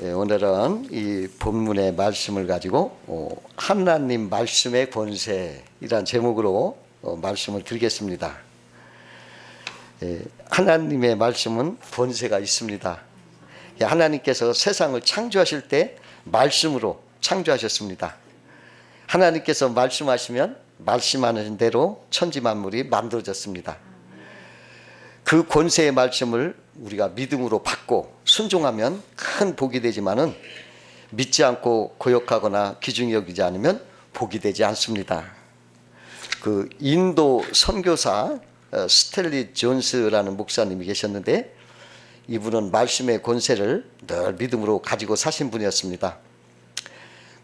오늘은 이 본문의 말씀을 가지고 하나님 말씀의 권세이란 제목으로 말씀을 드리겠습니다. 하나님의 말씀은 권세가 있습니다. 하나님께서 세상을 창조하실 때 말씀으로 창조하셨습니다. 하나님께서 말씀하시면 말씀하는 대로 천지만물이 만들어졌습니다. 그 권세의 말씀을 우리가 믿음으로 받고 순종하면 큰 복이 되지만은 믿지 않고 고역하거나 귀중히 여기지 않으면 복이 되지 않습니다. 그 인도 선교사 스텔리 존스라는 목사님이 계셨는데 이분은 말씀의 권세를 늘 믿음으로 가지고 사신 분이었습니다.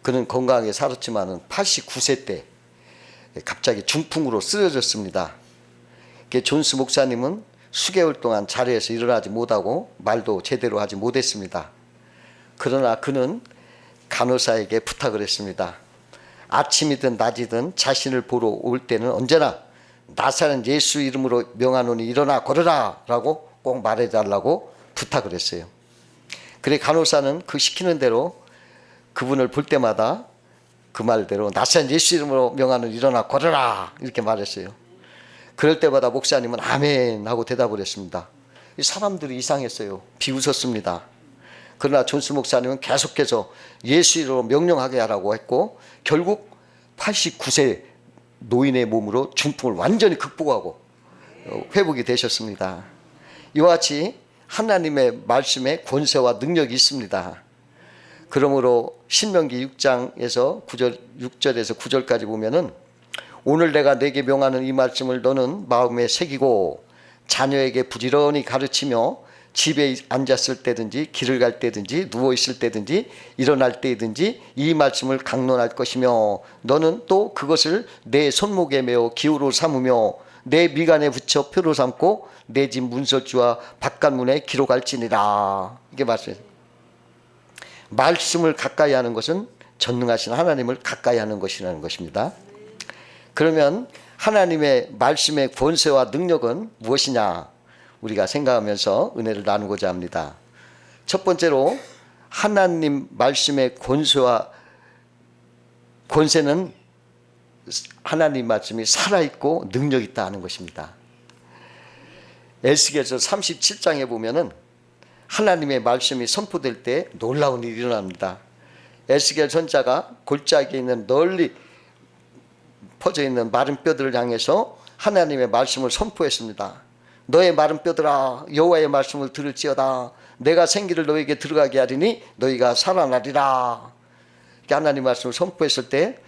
그는 건강하게 살았지만은 89세 때 갑자기 중풍으로 쓰러졌습니다. 존스 목사님은 수개월 동안 자리에서 일어나지 못하고 말도 제대로 하지 못했습니다. 그러나 그는 간호사에게 부탁을 했습니다. 아침이든 낮이든 자신을 보러 올 때는 언제나 나사렛 예수 이름으로 명하노니 일어나 걸어라 라고 꼭 말해달라고 부탁을 했어요. 그래 간호사는 그 시키는 대로 그분을 볼 때마다 그 말대로 나사렛 예수 이름으로 명하노니 일어나 걸어라 이렇게 말했어요. 그럴 때마다 목사님은 아멘 하고 대답을 했습니다. 이 사람들이 이상했어요. 비웃었습니다. 그러나 존스 목사님은 계속해서 예수 이름으로 명령하게 하라고 했고 결국 89세 노인의 몸으로 중풍을 완전히 극복하고 회복이 되셨습니다. 이와 같이 하나님의 말씀에 권세와 능력이 있습니다. 그러므로 신명기 6장에서 6절에서 9절까지 보면은 오늘 내가 네게 명하는 이 말씀을 너는 마음에 새기고 자녀에게 부지런히 가르치며 집에 앉았을 때든지 길을 갈 때든지 누워있을 때든지 일어날 때든지 이 말씀을 강론할 것이며 너는 또 그것을 내 손목에 메어 기호로 삼으며 내 미간에 붙여 표로 삼고 내 집 문설주와 바깥문에 기록할지니라. 이게 말씀이에요. 말씀을 가까이 하는 것은 전능하신 하나님을 가까이 하는 것이라는 것입니다. 그러면 하나님의 말씀의 권세와 능력은 무엇이냐 우리가 생각하면서 은혜를 나누고자 합니다. 첫 번째로 하나님 말씀의 권세는 하나님 말씀이 살아있고 능력 있다 하는 것입니다. 에스겔서 37장에 보면은 하나님의 말씀이 선포될 때 놀라운 일이 일어납니다. 에스겔 선자가 골짜기에 있는 널리 퍼져 있는 마른 뼈들을 향해서 하나님의 말씀을 선포했습니다. 너의 마른 뼈들아 여호와의 말씀을 들을지어다. 내가 생기를 너에게 들어가게 하리니 너희가 살아나리라. 하나님 말씀을 선포했을 때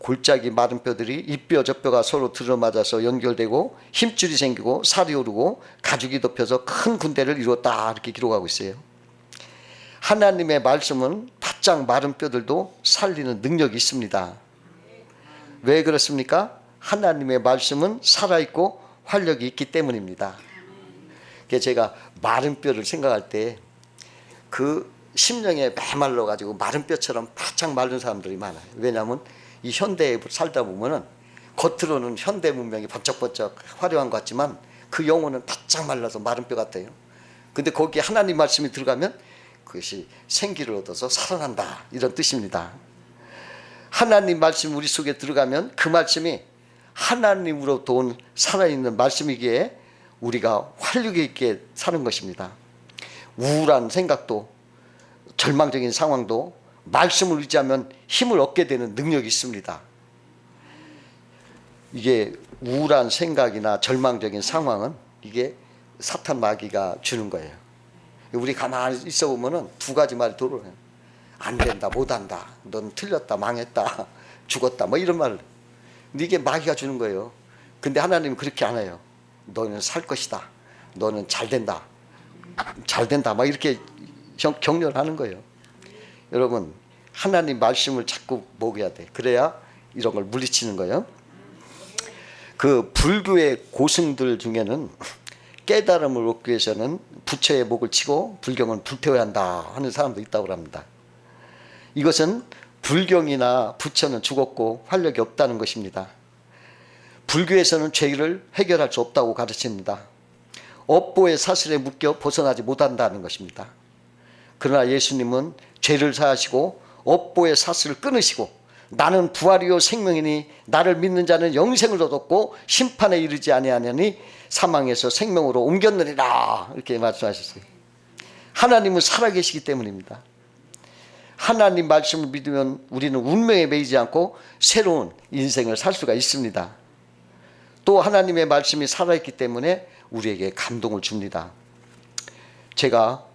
골짜기 마른 뼈들이 이 뼈 저 뼈가 서로 들어맞아서 연결되고 힘줄이 생기고 살이 오르고 가죽이 덮여서 큰 군대를 이루었다 이렇게 기록하고 있어요. 하나님의 말씀은 바짝 마른 뼈들도 살리는 능력이 있습니다. 왜 그렇습니까? 하나님의 말씀은 살아있고 활력이 있기 때문입니다. 제가 마른 뼈를 생각할 때 그 심령에 메말라 가지고 마른 뼈처럼 바짝 마른 사람들이 많아요. 왜냐하면 이 현대에 살다 보면은 겉으로는 현대 문명이 번쩍번쩍 화려한 것 같지만 그 영혼은 바짝 말라서 마른 뼈 같아요. 근데 거기에 하나님 말씀이 들어가면 그것이 생기를 얻어서 살아난다 이런 뜻입니다. 하나님 말씀이 우리 속에 들어가면 그 말씀이 하나님으로부터 온 살아있는 말씀이기에 우리가 활력이 있게 사는 것입니다. 우울한 생각도 절망적인 상황도 말씀을 의지하면 힘을 얻게 되는 능력이 있습니다. 이게 우울한 생각이나 절망적인 상황은 이게 사탄 마귀가 주는 거예요. 우리 가만히 있어 보면은 두 가지 말이 돌아요. 안 된다, 못한다, 넌 틀렸다, 망했다, 죽었다, 뭐 이런 말. 근데 이게 마귀가 주는 거예요. 근데 하나님은 그렇게 안 해요. 너는 살 것이다, 너는 잘 된다, 막 이렇게 격려를 하는 거예요. 여러분, 하나님 말씀을 자꾸 먹여야 돼. 그래야 이런 걸 물리치는 거예요. 그 불교의 고승들 중에는 깨달음을 얻기 위해서는 부처의 목을 치고 불경은 불태워야 한다 하는 사람도 있다고 합니다. 이것은 불경이나 부처는 죽었고 활력이 없다는 것입니다. 불교에서는 죄를 해결할 수 없다고 가르칩니다. 업보의 사슬에 묶여 벗어나지 못한다는 것입니다. 그러나 예수님은 죄를 사하시고 업보의 사슬을 끊으시고 나는 부활이요 생명이니 나를 믿는 자는 영생을 얻었고 심판에 이르지 아니하느니 사망에서 생명으로 옮겼느니라 이렇게 말씀하셨어요. 하나님은 살아계시기 때문입니다. 하나님 말씀을 믿으면 우리는 운명에 매이지 않고 새로운 인생을 살 수가 있습니다. 또 하나님의 말씀이 살아있기 때문에 우리에게 감동을 줍니다. 제가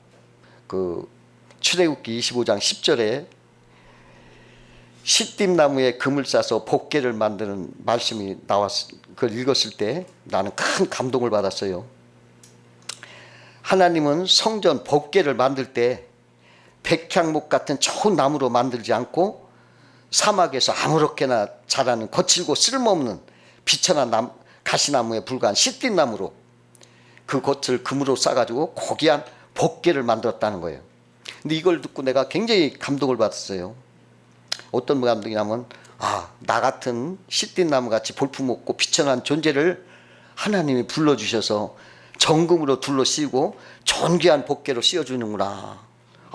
출애굽기 25장 10절에 시띠나무에 금을 싸서 복궤를 만드는 말씀이 그걸 읽었을 때 나는 큰 감동을 받았어요. 하나님은 성전 복궤를 만들 때 백향목 같은 좋은 나무로 만들지 않고 사막에서 아무렇게나 자라는 거칠고 쓸모없는 비천한 가시나무에 불과한 시띠나무로 그 겉을 금으로 싸가지고 고귀한 복궤를 만들었다는 거예요. 근데 이걸 듣고 내가 굉장히 감동을 받았어요. 어떤 감동이냐면 나 같은 시띠나무 같이 볼품없고 비천한 존재를 하나님이 불러주셔서 정금으로 둘러 씌우고 존귀한 복궤로 씌워주는구나,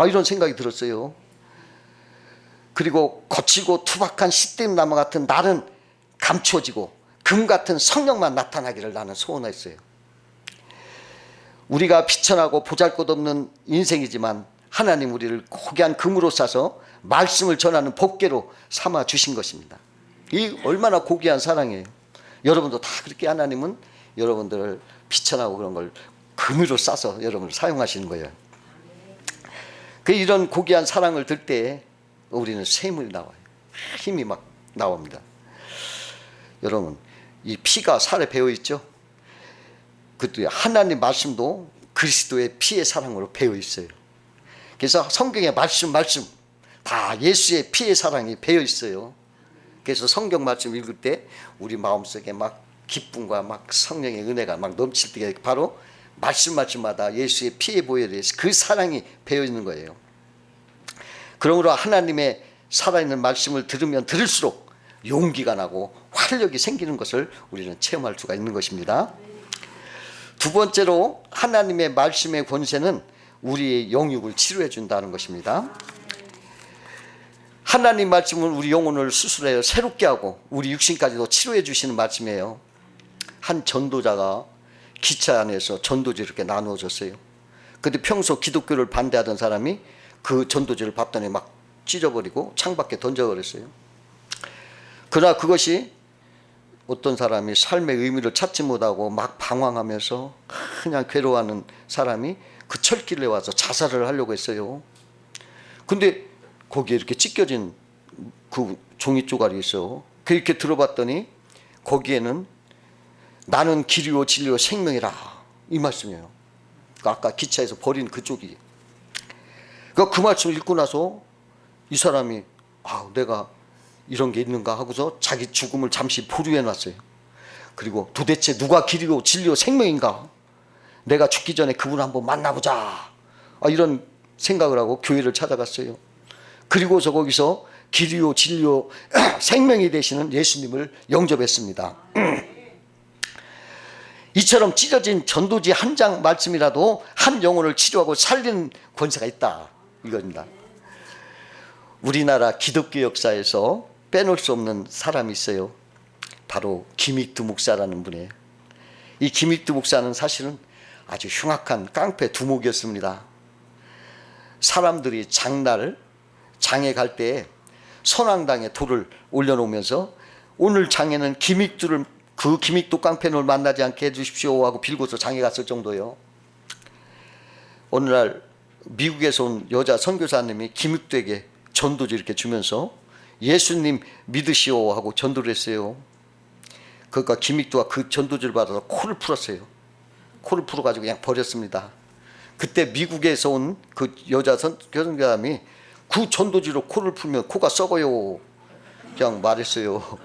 이런 생각이 들었어요. 그리고 거칠고 투박한 시띠나무 같은 나는 감춰지고 금 같은 성령만 나타나기를 나는 소원했어요. 우리가 비천하고 보잘것없는 인생이지만 하나님 우리를 고귀한 금으로 싸서 말씀을 전하는 복궤로 삼아 주신 것입니다. 이 얼마나 고귀한 사랑이에요. 여러분도 다 그렇게 하나님은 여러분들을 비천하고 그런 걸 금으로 싸서 여러분을 사용하시는 거예요. 이런 고귀한 사랑을 들 때 우리는 샘물이 나와요. 힘이 막 나옵니다. 여러분, 이 피가 살에 배어 있죠. 그것도 하나님 말씀도 그리스도의 피의 사랑으로 배어 있어요. 그래서 성경의 말씀 다 예수의 피의 사랑이 배어 있어요. 그래서 성경 말씀 읽을 때 우리 마음속에 막 기쁨과 막 성령의 은혜가 막 넘칠 때 바로 말씀마다 예수의 피의 보혈에 그 사랑이 배어 있는 거예요. 그러므로 하나님의 살아있는 말씀을 들으면 들을수록 용기가 나고 활력이 생기는 것을 우리는 체험할 수가 있는 것입니다. 두 번째로 하나님의 말씀의 권세는 우리의 영육을 치료해 준다는 것입니다. 하나님 말씀은 우리 영혼을 수술해 새롭게 하고 우리 육신까지도 치료해 주시는 말씀이에요. 한 전도자가 기차 안에서 전도지 이렇게 나누어졌어요. 근데 평소 기독교를 반대하던 사람이 그 전도지를 봤더니 막 찢어버리고 창밖에 던져버렸어요. 그러나 그것이 어떤 사람이 삶의 의미를 찾지 못하고 막 방황하면서 그냥 괴로워하는 사람이 그 철길에 와서 자살을 하려고 했어요. 근데 거기에 이렇게 찢겨진 그 종이 쪼가리 있어. 그렇게 들어봤더니 거기에는 나는 길이요 진리요 생명이라 이 말씀이에요. 아까 기차에서 버린 그쪽이. 그 말씀을 읽고 나서 이 사람이 내가 이런 게 있는가 하고서 자기 죽음을 잠시 보류해 놨어요. 그리고 도대체 누가 길이요 진리요 생명인가? 내가 죽기 전에 그분을 한번 만나보자, 이런 생각을 하고 교회를 찾아갔어요. 그리고서 거기서 길이요 진리요 생명이 되시는 예수님을 영접했습니다. 이처럼 찢어진 전도지 한 장 말씀이라도 한 영혼을 치료하고 살리는 권세가 있다, 이겁니다. 우리나라 기독교 역사에서 빼놓을 수 없는 사람이 있어요. 바로 김익두 목사라는 분이에요. 이 김익두 목사는 사실은 아주 흉악한 깡패 두목이었습니다. 사람들이 장에 갈 때 선왕당에 돌을 올려놓으면서 오늘 장에는 그 김익두 깡패를 만나지 않게 해주십시오 하고 빌고서 장에 갔을 정도예요. 어느 날 미국에서 온 여자 선교사님이 김익두에게 전도지 이렇게 주면서 예수님 믿으시오 하고 전도를 했어요. 그러니까 김익두가 그 전도지를 받아서 코를 풀었어요. 코를 풀어가지고 그냥 버렸습니다. 그때 미국에서 온 그 여자 선교사님이 그 전도지로 코를 풀면 코가 썩어요 그냥 말했어요.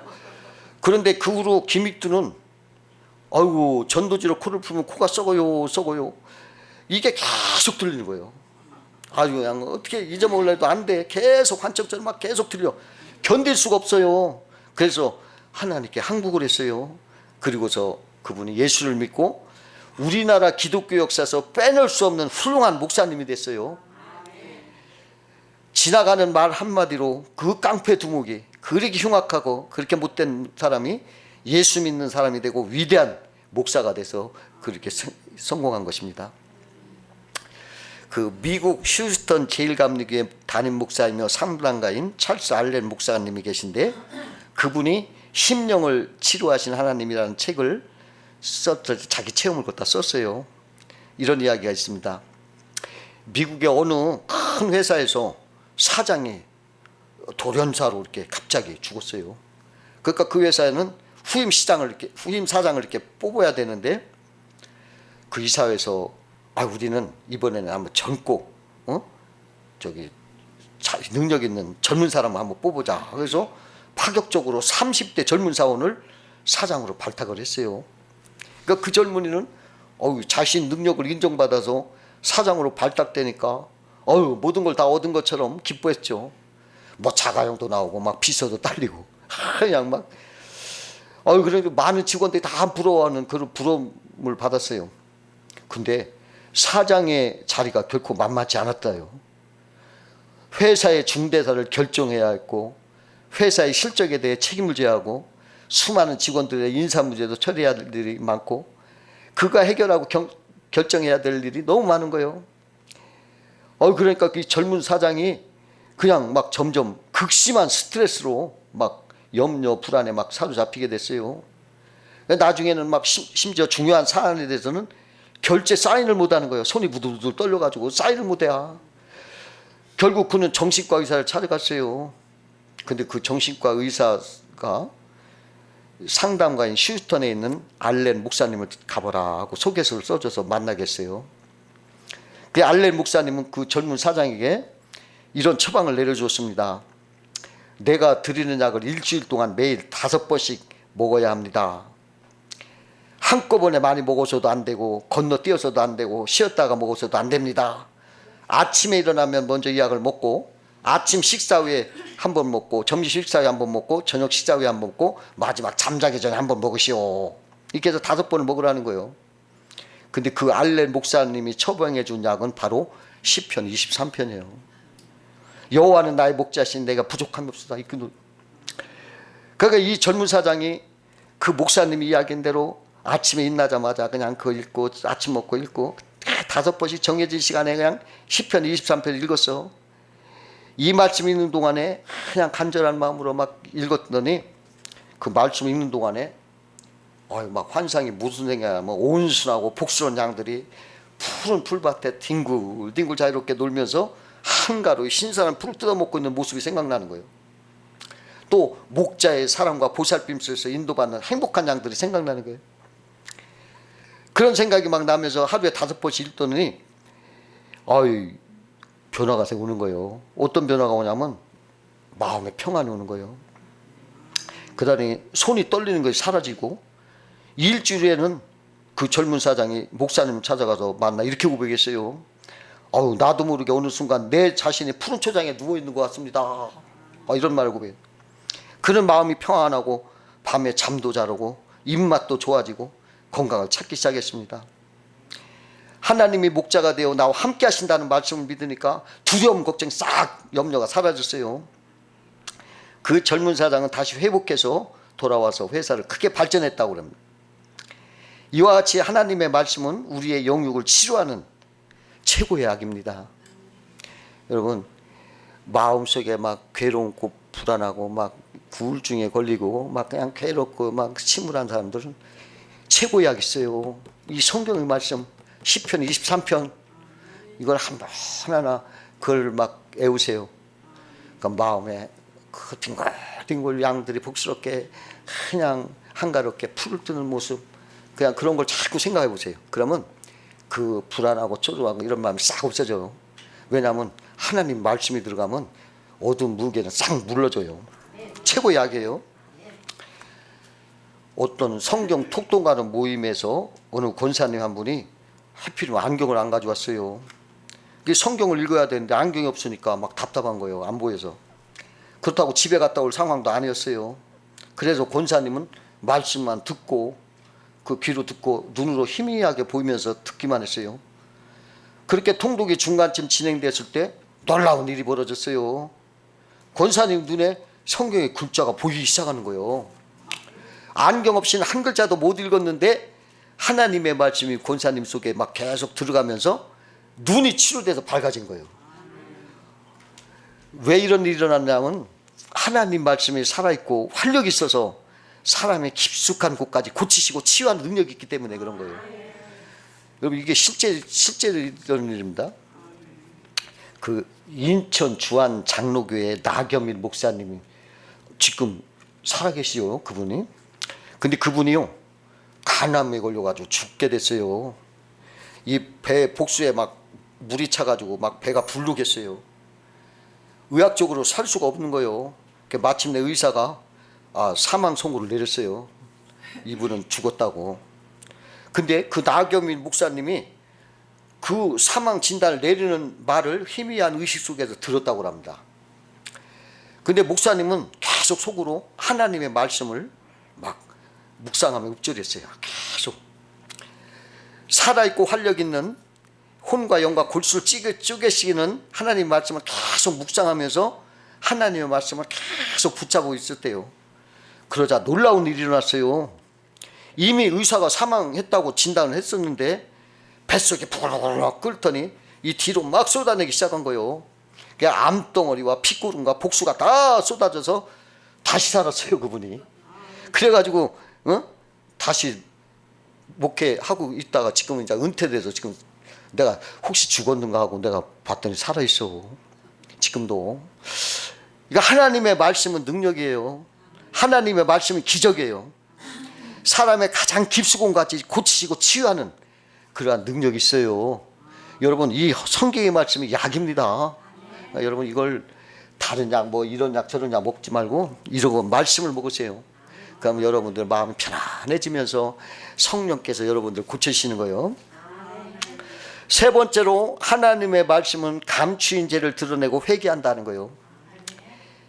그런데 그 후로 김익두는 전도지로 코를 풀면 코가 썩어요 이게 계속 들리는 거예요. 그냥 어떻게 잊어먹으려 해도 안 돼. 계속 환청처럼 막 계속 들려. 견딜 수가 없어요. 그래서 하나님께 항복을 했어요. 그리고서 그분이 예수를 믿고 우리나라 기독교 역사에서 빼놓을 수 없는 훌륭한 목사님이 됐어요. 지나가는 말 한마디로 그 깡패 두목이 그렇게 흉악하고 그렇게 못된 사람이 예수 믿는 사람이 되고 위대한 목사가 돼서 그렇게 성공한 것입니다. 그 미국 휴스턴 제일감리교회 담임 목사이며 상담가인 찰스 알렌 목사님이 계신데, 그분이 심령을 치료하신 하나님이라는 책을 자기 체험을 갖다 썼어요. 이런 이야기가 있습니다. 미국의 어느 큰 회사에서 사장이 돌연사로 이렇게 갑자기 죽었어요. 그러니까 그 회사에는 후임 사장을 이렇게 뽑아야 되는데, 그 이사회에서 우리는 이번에는 한번 젊고 능력 있는 젊은 사람을 한번 뽑보자. 그래서 파격적으로 30대 젊은 사원을 사장으로 발탁을 했어요. 그러니까 그 젊은이는 자신 능력을 인정받아서 사장으로 발탁되니까 모든 걸 다 얻은 것처럼 기뻐했죠. 뭐 자가용도 나오고 막 비서도 딸리고 그냥 막 그래도 많은 직원들이 다 부러워하는 그런 부러움을 받았어요. 근데 사장의 자리가 결코 만만치 않았다요. 회사의 중대사를 결정해야 했고, 회사의 실적에 대해 책임을 져야 하고, 수많은 직원들의 인사 문제도 처리해야 될 일이 많고, 그가 해결하고 결정해야 될 일이 너무 많은 거예요. 그러니까 그 젊은 사장이 그냥 막 점점 극심한 스트레스로 막 염려, 불안에 막 사로잡히게 됐어요. 나중에는 막 심지어 중요한 사안에 대해서는 결제 사인을 못하는 거예요. 손이 부들부들 떨려가지고 사인을 못해야. 결국 그는 정신과 의사를 찾아갔어요. 근데 그 정신과 의사가 상담가인 휴스턴에 있는 알렌 목사님을 가보라 하고 소개서를 써줘서 만나겠어요. 그 알렌 목사님은 그 젊은 사장에게 이런 처방을 내려줬습니다. 내가 드리는 약을 일주일 동안 매일 5번씩 먹어야 합니다. 한꺼번에 많이 먹어서도 안 되고, 건너뛰어서도 안 되고, 쉬었다가 먹어서도 안 됩니다. 아침에 일어나면 먼저 이 약을 먹고, 아침 식사 후에 한 번 먹고, 점심 식사 후에 한 번 먹고, 저녁 식사 후에 한 번 먹고, 마지막 잠자기 전에 한 번 먹으시오. 이렇게 해서 5번을 먹으라는 거예요. 근데 그 알렌 목사님이 처방해 준 약은 바로 시편 23편이에요. 여호와는 나의 목자신 내가 부족함이 없으다. 그러니까 이 젊은 사장이 그 목사님이 이야기한 대로 아침에 일어나자마자 그냥 그거 읽고, 아침 먹고 읽고, 5번씩 정해진 시간에 그냥 시편 23편 읽었어. 이 말씀 읽는 동안에 그냥 간절한 마음으로 막 읽었더니, 그 말씀 읽는 동안에 막 환상이 무슨 생각이야. 뭐 온순하고 복스러운 양들이 푸른 풀밭에 뒹굴뒹굴 자유롭게 놀면서 한가로 신선한 풀을 뜯어먹고 있는 모습이 생각나는 거예요. 또 목자의 사랑과 보살핌 속에서 인도받는 행복한 양들이 생각나는 거예요. 그런 생각이 막 나면서 하루에 5번씩 읽더니 변화가 오는 거예요. 어떤 변화가 오냐면 마음의 평안이 오는 거예요. 그다음에 손이 떨리는 것이 사라지고, 일주일에는 그 젊은 사장이 목사님을 찾아가서 만나 이렇게 고백했어요. 나도 모르게 어느 순간 내 자신이 푸른 초장에 누워있는 것 같습니다. 이런 말을 고백해요. 그런 마음이 평안하고 밤에 잠도 잘 오고 입맛도 좋아지고 건강을 찾기 시작했습니다. 하나님이 목자가 되어 나와 함께 하신다는 말씀을 믿으니까 두려움, 걱정 싹 염려가 사라졌어요. 그 젊은 사장은 다시 회복해서 돌아와서 회사를 크게 발전했다고 합니다. 이와 같이 하나님의 말씀은 우리의 영육을 치료하는 최고의 약입니다. 여러분, 마음속에 막 괴롭고 불안하고 막 우울증에 걸리고 막 그냥 괴롭고 막 침울한 사람들은 최고의 약이 있어요. 이 성경의 말씀 시편 23편 이걸 하나하나 그걸 막 애우세요. 그러니까 마음에 그 뒹굴뒹굴 양들이 복스럽게 그냥 한가롭게 풀을 뜨는 모습, 그냥 그런 걸 자꾸 생각해 보세요. 그러면 그 불안하고 초조하고 이런 마음이 싹 없어져요. 왜냐하면 하나님 말씀이 들어가면 어두운 무게는 싹 물러져요. 최고의 약이에요. 어떤 성경 톡톡하는 모임에서 어느 권사님 한 분이 하필이면 안경을 안 가져왔어요. 성경을 읽어야 되는데 안경이 없으니까 막 답답한 거예요. 안 보여서. 그렇다고 집에 갔다 올 상황도 아니었어요. 그래서 권사님은 말씀만 듣고 그 귀로 듣고 눈으로 희미하게 보이면서 듣기만 했어요. 그렇게 통독이 중간쯤 진행됐을 때 놀라운 일이 벌어졌어요. 권사님 눈에 성경의 글자가 보이기 시작하는 거예요. 안경 없이는 한 글자도 못 읽었는데 하나님의 말씀이 권사님 속에 막 계속 들어가면서 눈이 치료돼서 밝아진 거예요. 왜 이런 일이 일어났냐면 하나님 말씀이 살아있고 활력이 있어서 사람의 깊숙한 곳까지 고치시고 치유하는 능력이 있기 때문에 그런 거예요. 여러분, 이게 실제로 이런 일입니다. 그 인천 주안 장로교회 나겸일 목사님이 지금 살아계시요, 그분이. 근데 그분이요, 간암에 걸려가지고 죽게 됐어요. 이 배 복수에 막 물이 차가지고 막 배가 부르겠어요. 의학적으로 살 수가 없는 거예요. 마침내 의사가 사망 선고를 내렸어요. 이분은 죽었다고. 근데 그 나겸일 목사님이 그 사망 진단을 내리는 말을 희미한 의식 속에서 들었다고 합니다. 근데 목사님은 계속 속으로 하나님의 말씀을 막 묵상하며 읊조렸어요. 계속 살아있고 활력 있는 혼과 영과 골수를 쪼개시는 하나님 말씀을 계속 묵상하면서 하나님의 말씀을 계속 붙잡고 있었대요. 그러자 놀라운 일이 일어났어요. 이미 의사가 사망했다고 진단을 했었는데 뱃속에 부글부글 끓더니 이 뒤로 막 쏟아내기 시작한 거예요. 암덩어리와 피구름과 복수가 다 쏟아져서 다시 살았어요, 그분이. 그래가지고 다시 목회하고 있다가 지금은 이제 은퇴돼서 지금 내가 혹시 죽었는가 하고 내가 봤더니 살아있어. 지금도. 그러니까 하나님의 말씀은 능력이에요. 하나님의 말씀은 기적이에요. 사람의 가장 깊숙한 곳까지 고치시고 치유하는 그러한 능력이 있어요. 여러분, 이 성경의 말씀이 약입니다. 여러분, 이걸 다른 약, 뭐 이런 약 저런 약 먹지 말고 이러고 말씀을 먹으세요. 그러면 여러분들 마음이 편안해지면서 성령께서 여러분들 고치시는 거예요. 세 번째로 하나님의 말씀은 감추인 죄를 드러내고 회개한다는 거예요.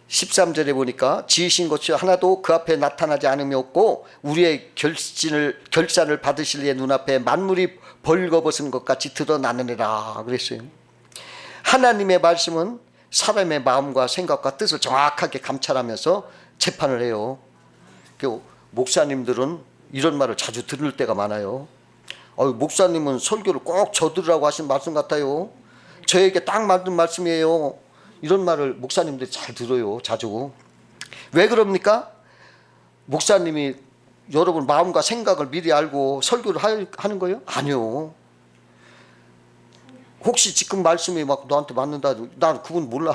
13절에 보니까 지으신 것이 하나도 그 앞에 나타나지 않음이 없고 우리의 결산을 받으실 이의 눈앞에 만물이 벌거벗은 것 같이 드러나느니라 그랬어요. 하나님의 말씀은 사람의 마음과 생각과 뜻을 정확하게 감찰하면서 재판을 해요. 목사님들은 이런 말을 자주 들을 때가 많아요. 목사님은 설교를 꼭 저들으라고 하신 말씀 같아요. 저에게 딱 맞는 말씀이에요. 이런 말을 목사님들이 잘 들어요, 자주. 왜 그럽니까? 목사님이 여러분 마음과 생각을 미리 알고 설교를 하는 거예요? 아니요. 혹시 지금 말씀이 막 너한테 맞는다, 난 그분 몰라.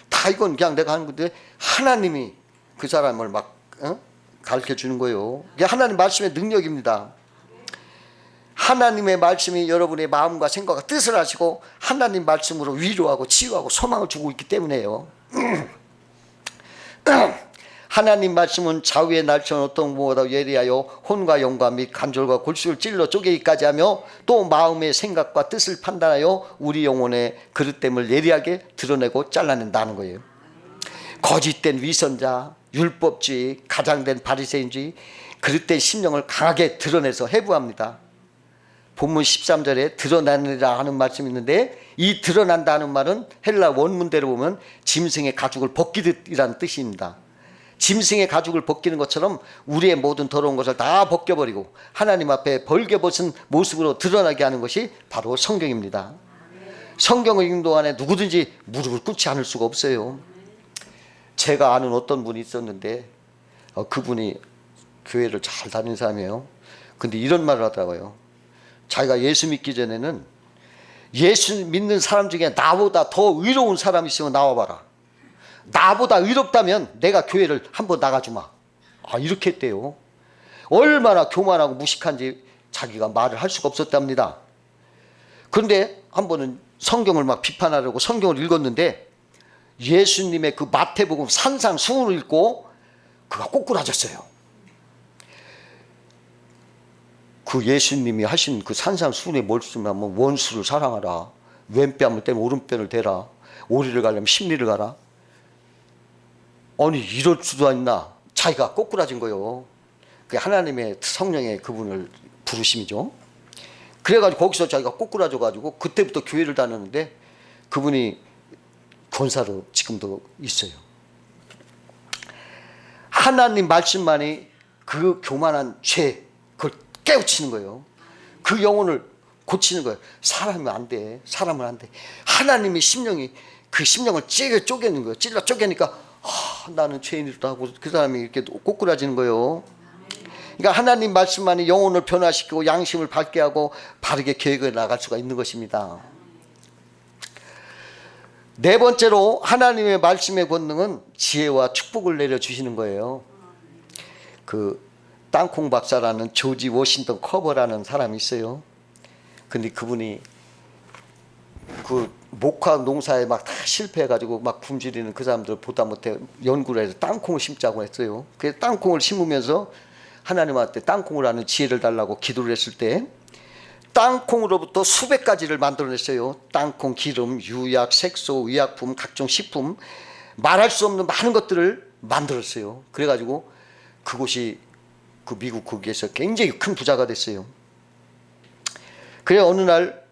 다 이건 그냥 내가 하는 건데 하나님이 그 사람을 막 가르쳐 주는 거예요. 이게 하나님 말씀의 능력입니다. 하나님의 말씀이 여러분의 마음과 생각과 뜻을 하시고 하나님 말씀으로 위로하고 치유하고 소망을 주고 있기 때문에요. 하나님 말씀은 좌우의 날선 어떤 무엇보다 예리하여 혼과 영과 및 관절과 골수를 찔러 쪼개기까지 하며 또 마음의 생각과 뜻을 판단하여 우리 영혼의 그릇됨을 예리하게 드러내고 잘라낸다는 거예요. 거짓된 위선자, 율법주의, 가장된 바리새인주의, 그릇된 심령을 강하게 드러내서 해부합니다. 본문 13절에 드러나느라 하는 말씀이 있는데 이 드러난다는 말은 헬라 원문대로 보면 짐승의 가죽을 벗기듯이라는 뜻입니다. 짐승의 가죽을 벗기는 것처럼 우리의 모든 더러운 것을 다 벗겨버리고 하나님 앞에 벌겨벗은 모습으로 드러나게 하는 것이 바로 성경입니다. 성경을 읽는 동안에 누구든지 무릎을 꿇지 않을 수가 없어요. 제가 아는 어떤 분이 있었는데 그분이 교회를 잘 다니는 사람이에요. 근데 이런 말을 하더라고요. 자기가 예수 믿기 전에는 예수 믿는 사람 중에 나보다 더 의로운 사람이 있으면 나와봐라. 나보다 의롭다면 내가 교회를 한번 나가주마. 이렇게 했대요. 얼마나 교만하고 무식한지 자기가 말을 할 수가 없었답니다. 그런데 한 번은 성경을 막 비판하려고 성경을 읽었는데 예수님의 그 마태복음 산상수훈을 읽고 그가 꼬꾸라졌어요. 그 예수님이 하신 그 산상수훈의 말씀은 뭐 원수를 사랑하라, 왼뺨을 떼면 오른뺨을 대라, 오리를 가려면 십리를 가라. 아니 이럴 수도 있나. 자기가 꼬꾸라진 거예요. 그게 하나님의 성령의 그분을 부르심이죠. 그래가지고 거기서 자기가 꼬꾸라져가지고 그때부터 교회를 다녔는데 그분이 권사로 지금도 있어요. 하나님 말씀만이 그 교만한 죄, 그걸 깨우치는 거예요. 그 영혼을 고치는 거예요. 사람은 안 돼. 사람은 안 돼. 하나님의 심령이 그 심령을 쪼개는 거예요. 찔러 쪼개니까 나는 죄인이다 하고 그 사람이 이렇게 꼬꾸라지는 거예요. 그러니까 하나님 말씀만이 영혼을 변화시키고 양심을 밝게 하고 바르게 계획해 나갈 수가 있는 것입니다. 네 번째로 하나님의 말씀의 권능은 지혜와 축복을 내려주시는 거예요. 그 땅콩 박사라는 조지 워싱턴 커버라는 사람이 있어요. 근데 그분이 그 목화 농사에 막 다 실패해가지고 막 굶주리는 그 사람들 보다 못해 연구를 해서 땅콩을 심자고 했어요. 그래서 땅콩을 심으면서 하나님한테 땅콩을 하는 지혜를 달라고 기도를 했을 때 땅콩으로부터 수백 가지를 만들어냈어요. 땅콩, 기름, 유약, 색소, 의약품, 각종 식품, 말할 수 없는 많은 것들을 만들었어요. 그래가지고 그곳이 그 미국 거기에서 굉장히 큰 부자가 됐어요. 그래 어느 날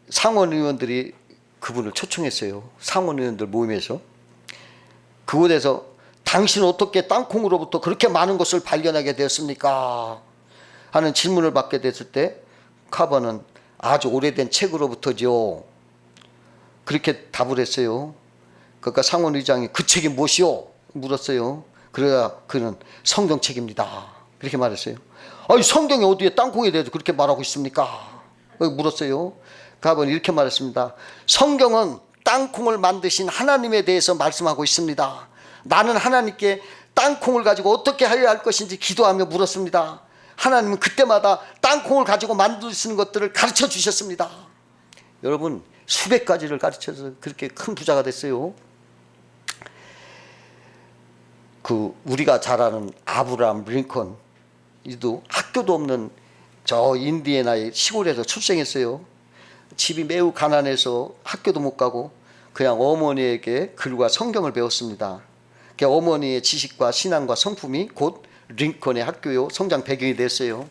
상원 의원들이 그분을 초청했어요. 상원 의원들 모임에서. 그곳에서 당신은 어떻게 땅콩으로부터 그렇게 많은 것을 발견하게 되었습니까? 하는 질문을 받게 됐을 때 카버는 아주 오래된 책으로부터죠. 그렇게 답을 했어요. 그러니까 상원 의장이 그 책이 무엇이요? 물었어요. 그래야 그는 성경책입니다. 그렇게 말했어요. 아니 성경이 어디에 땅콩에 대해서 그렇게 말하고 있습니까? 물었어요. 카버는 이렇게 말했습니다. 성경은 땅콩을 만드신 하나님에 대해서 말씀하고 있습니다. 나는 하나님께 땅콩을 가지고 어떻게 하여야 할 것인지 기도하며 물었습니다. 하나님은 그때마다 땅콩을 가지고 만드시는 것들을 가르쳐 주셨습니다. 여러분 수백 가지를 가르쳐서 그렇게 큰 부자가 됐어요. 그 우리가 잘 아는 아브라함 링컨 이도 학교도 없는 저 인디애나의 시골에서 출생했어요. 집이 매우 가난해서 학교도 못 가고 그냥 어머니에게 글과 성경을 배웠습니다. 어머니의 지식과 신앙과 성품이 곧 링컨의 학교요 성장 배경이 됐어요.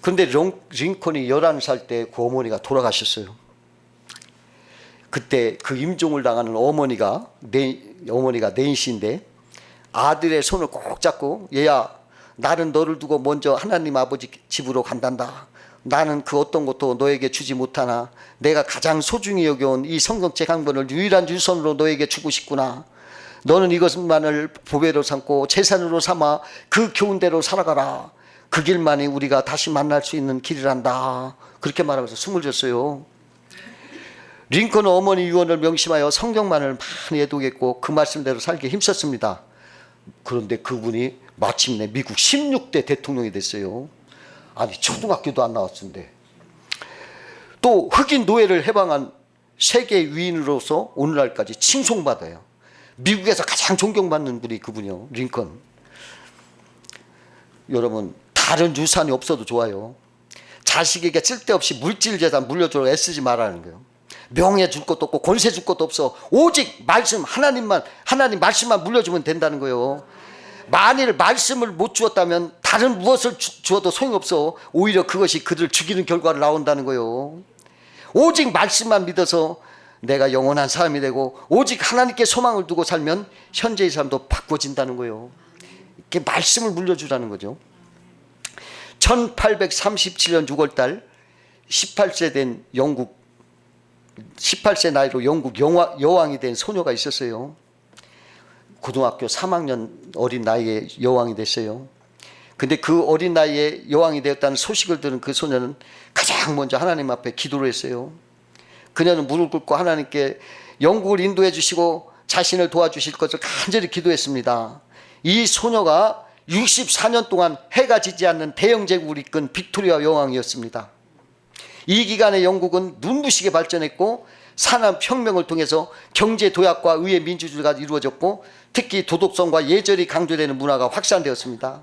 그런데 링컨이 11살 때 그 어머니가 돌아가셨어요. 그때 그 임종을 당하는 어머니가 낸시인데 아들의 손을 꼭 잡고 얘야 나는 너를 두고 먼저 하나님 아버지 집으로 간단다. 나는 그 어떤 것도 너에게 주지 못하나 내가 가장 소중히 여겨온 이 성경책 한 권을 유일한 유선으로 너에게 주고 싶구나. 너는 이것만을 보배로 삼고 재산으로 삼아 그 교훈대로 살아가라. 그 길만이 우리가 다시 만날 수 있는 길이란다. 그렇게 말하면서 숨을 줬어요. 링컨은 어머니 유언을 명심하여 성경만을 많이 애독했고 그 말씀대로 살기 힘썼습니다. 그런데 그분이 마침내 미국 16대 대통령이 됐어요. 아니 초등학교도 안 나왔는데. 또 흑인 노예를 해방한 세계 위인으로서 오늘날까지 칭송받아요. 미국에서 가장 존경받는 분이 그분이요. 링컨. 여러분 다른 유산이 없어도 좋아요. 자식에게 쓸데없이 물질 재산 물려주려고 애쓰지 말라는 거예요. 명예 줄 것도 없고 권세 줄 것도 없어. 오직 말씀 하나님 말씀만 물려주면 된다는 거예요. 만일 말씀을 못 주었다면 다른 무엇을 주어도 소용없어. 오히려 그것이 그들을 죽이는 결과를 나온다는 거예요. 오직 말씀만 믿어서 내가 영원한 사람이 되고 오직 하나님께 소망을 두고 살면 현재의 삶도 바꿔진다는 거예요. 이렇게 말씀을 물려주라는 거죠. 1837년 6월달 18세 나이로 영국 여왕이 된 소녀가 있었어요. 고등학교 3학년 어린 나이에 여왕이 됐어요. 근데 그 어린 나이에 여왕이 되었다는 소식을 들은 그 소녀는 가장 먼저 하나님 앞에 기도를 했어요. 그녀는 무릎 꿇고 하나님께 영국을 인도해 주시고 자신을 도와주실 것을 간절히 기도했습니다. 이 소녀가 64년 동안 해가 지지 않는 대영 제국을 이끈 빅토리아 여왕이었습니다. 이 기간에 영국은 눈부시게 발전했고 산업혁명을 통해서 경제 도약과 의회 민주주의가 이루어졌고 특히 도덕성과 예절이 강조되는 문화가 확산되었습니다.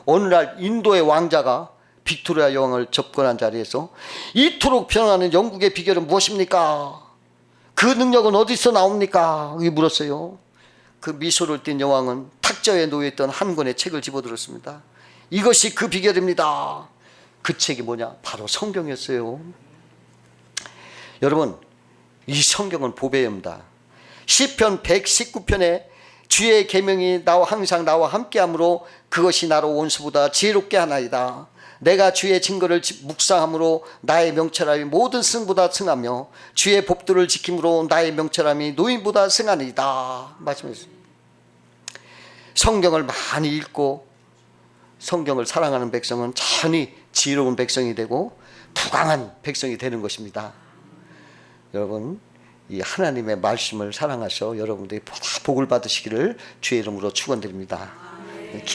어느 날 인도의 왕자가 빅토리아 여왕을 접근한 자리에서 이토록 변화하는 영국의 비결은 무엇입니까? 그 능력은 어디서 나옵니까? 물었어요. 그 미소를 띤 여왕은 탁자에 놓여있던 한 권의 책을 집어들었습니다. 이것이 그 비결입니다. 그 책이 뭐냐? 바로 성경이었어요. 여러분 이 성경은 보배입니다. 시편 119편에 주의 계명이 항상 나와 함께하므로 그것이 나로 원수보다 지혜롭게 하나이다. 내가 주의 증거를 묵상함으로 나의 명철함이 모든 승보다 승하며 주의 법도를 지킴으로 나의 명철함이 노인보다 승하니이다. 말씀했습니다. 성경을 많이 읽고 성경을 사랑하는 백성은 천히 지혜로운 백성이 되고 부강한 백성이 되는 것입니다. 여러분, 이 하나님의 말씀을 사랑하셔 여러분들이 보다 복을 받으시기를 주의 이름으로 축원드립니다.